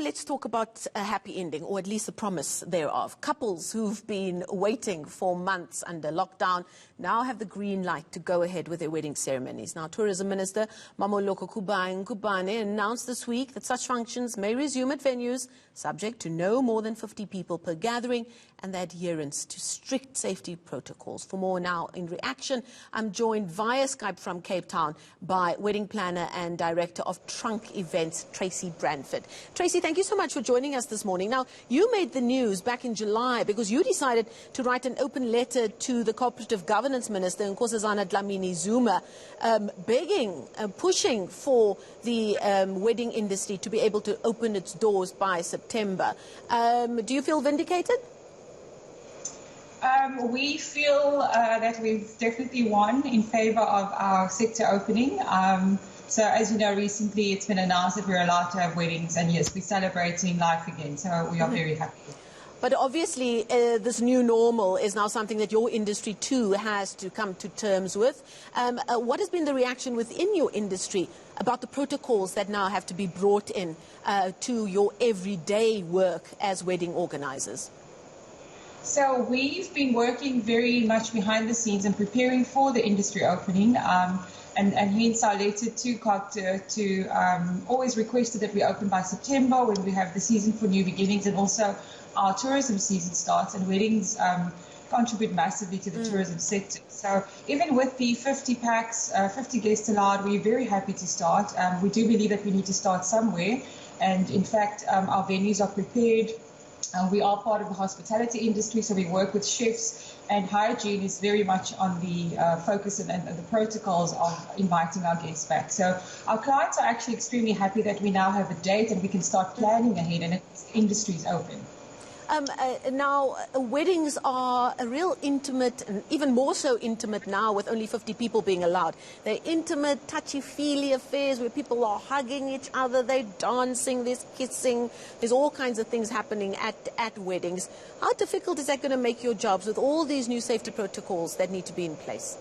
let's talk about a happy ending, or at least the promise thereof. Couples who've been waiting for months under lockdown now have the green light to go ahead with their wedding ceremonies. Now, Tourism Minister Mmamoloko Kubayi-Ngubane announced this week that such functions may resume at venues subject to no more than 50 people per gathering and the adherence to strict safety protocols. For more now, in reaction, I'm joined via Skype from Cape Town by wedding planner and director of Trunk Events, Tracy Branford. Tracy, thank you so much for joining us this morning. Now, you made the news back in July because you decided to write an open letter to the Cooperative Governance Minister, Nkosazana Dlamini-Zuma, begging, pushing for the wedding industry to be able to open its doors by September. Do you feel vindicated? We feel that we've definitely won in favour of our sector opening. So as you know, recently it's been announced that we're allowed to have weddings, and yes, we're celebrating life again, so we are very happy. But obviously this new normal is now something that your industry too has to come to terms with. What has been the reaction within your industry about the protocols that now have to be brought in to your everyday work as wedding organisers? So we've been working very much behind the scenes and preparing for the industry opening. And hence our letter to COGTA to always requested that we open by September when we have the season for new beginnings, and also our tourism season starts, and weddings contribute massively to the tourism sector. So even with the 50 packs, 50 guests allowed, we're very happy to start. We do believe that we need to start somewhere, and in fact our venues are prepared. We are part of the hospitality industry, so we work with chefs, and hygiene is very much on the focus and the protocols of inviting our guests back. So our clients are actually extremely happy that we now have a date and we can start planning ahead, and the industry is open. Now, weddings are a real intimate, and even more so intimate now with only 50 people being allowed. They're intimate, touchy-feely affairs where people are hugging each other, they're dancing, there's kissing, there's all kinds of things happening at weddings. How difficult is that going to make your jobs with all these new safety protocols that need to be in place?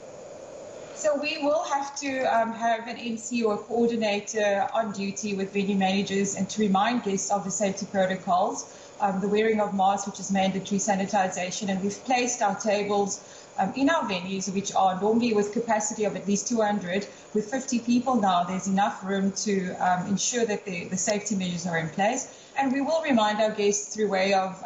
So we will have to have an MC or a coordinator on duty with venue managers and to remind guests of the safety protocols. The wearing of masks, which is mandatory, sanitization, and we've placed our tables in our venues, which are normally with capacity of at least 200. With 50 people now, there's enough room to ensure that the safety measures are in place. And we will remind our guests through way of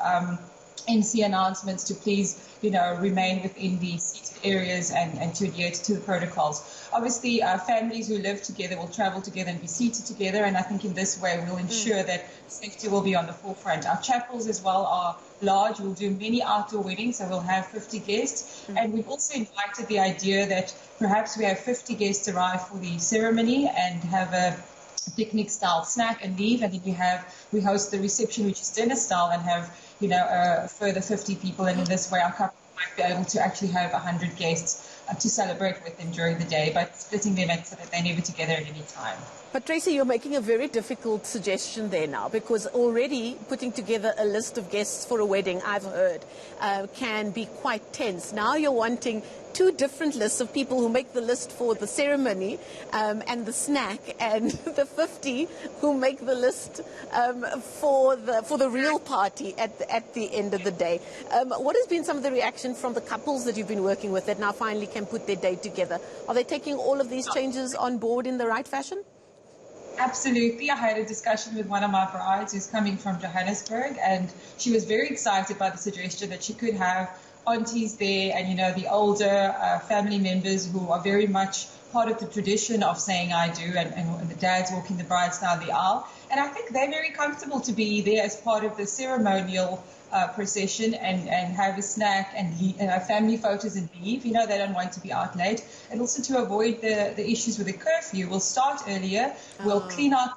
NC announcements to please, remain within the seated areas and to adhere to the protocols. Obviously, families who live together will travel together and be seated together, and I think in this way we'll ensure that safety will be on the forefront. Our chapels as well are large. We'll do many outdoor weddings, so we'll have 50 guests. And we've also invited the idea that perhaps we have 50 guests arrive for the ceremony and have a picnic-style snack and leave, and then we host the reception, which is dinner-style, and have a further 50 people, and in this way our couple might be able to actually have 100 guests to celebrate with them during the day, but splitting them so that they're never together at any time. But Tracy, you're making a very difficult suggestion there now, because already putting together a list of guests for a wedding, I've heard, can be quite tense. Now you're wanting two different lists of people who make the list for the ceremony and the snack, and the 50 who make the list for the real party at the end of the day. What has been some of the reaction from the couples that you've been working with that now finally can put their day together? Are they taking all of these changes on board in the right fashion? Absolutely. I had a discussion with one of my brides who's coming from Johannesburg, and she was very excited by the suggestion that she could have aunties there and, the older family members who are very much part of the tradition of saying I do, and the dads walking the brides down the aisle. And I think they're very comfortable to be there as part of the ceremonial procession and have a snack and family photos and leave. They don't want to be out late. And also to avoid the issues with the curfew, we'll start earlier. We'll clean out,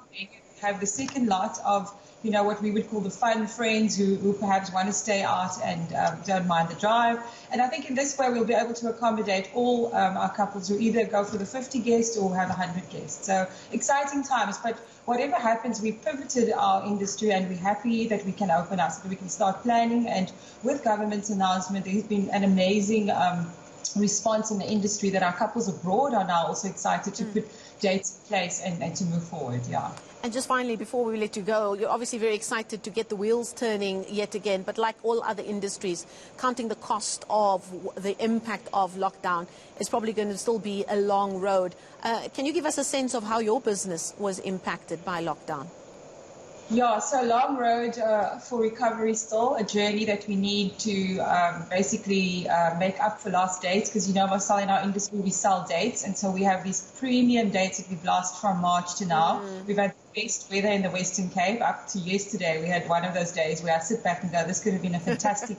have the second lot of what we would call the fun friends who perhaps want to stay out and don't mind the drive. And I think in this way we'll be able to accommodate all our couples who either go for the 50 guests or have 100 guests. So exciting times, but whatever happens, we pivoted our industry and we're happy that we can open up so that we can start planning. And with government's announcement, there's been an amazing response in the industry that our couples abroad are now also excited to put dates in place and to move forward. Yeah. And just finally, before we let you go, you're obviously very excited to get the wheels turning yet again, but like all other industries, counting the cost of the impact of lockdown is probably going to still be a long road. Can you give us a sense of how your business was impacted by lockdown? Yeah, so long road for recovery still, a journey that we need to basically make up for lost dates, because Marcel, in our industry we sell dates, and so we have these premium dates that we've lost from March to now. We've had the best weather in the Western Cape. Up to yesterday we had one of those days where I sit back and go, this could have been a fantastic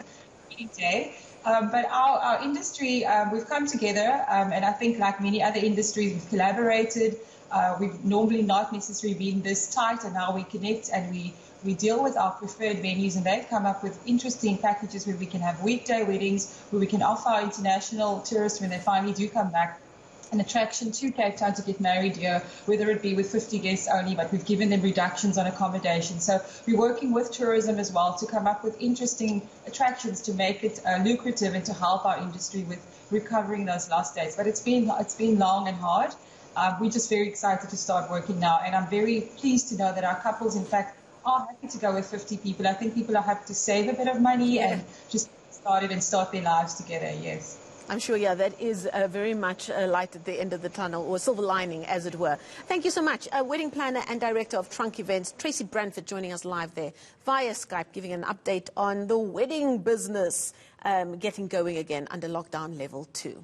day. But our industry, we've come together, and I think like many other industries, we've collaborated. We've normally not necessarily been this tight, and now we connect and we deal with our preferred venues, and they've come up with interesting packages where we can have weekday weddings, where we can offer our international tourists, when they finally do come back, an attraction to Cape Town to get married here, whether it be with 50 guests only, but we've given them reductions on accommodation. So we're working with tourism as well to come up with interesting attractions to make it lucrative and to help our industry with recovering those lost days. But it's been long and hard. We're just very excited to start working now, and I'm very pleased to know that our couples, in fact, are happy to go with 50 people. I think people are happy to save a bit of money and just start their lives together, yes. I'm sure, yeah, that is very much a light at the end of the tunnel, or silver lining, as it were. Thank you so much. Wedding planner and director of Trunk Events, Tracy Branford, joining us live there via Skype, giving an update on the wedding business getting going again under lockdown level 2.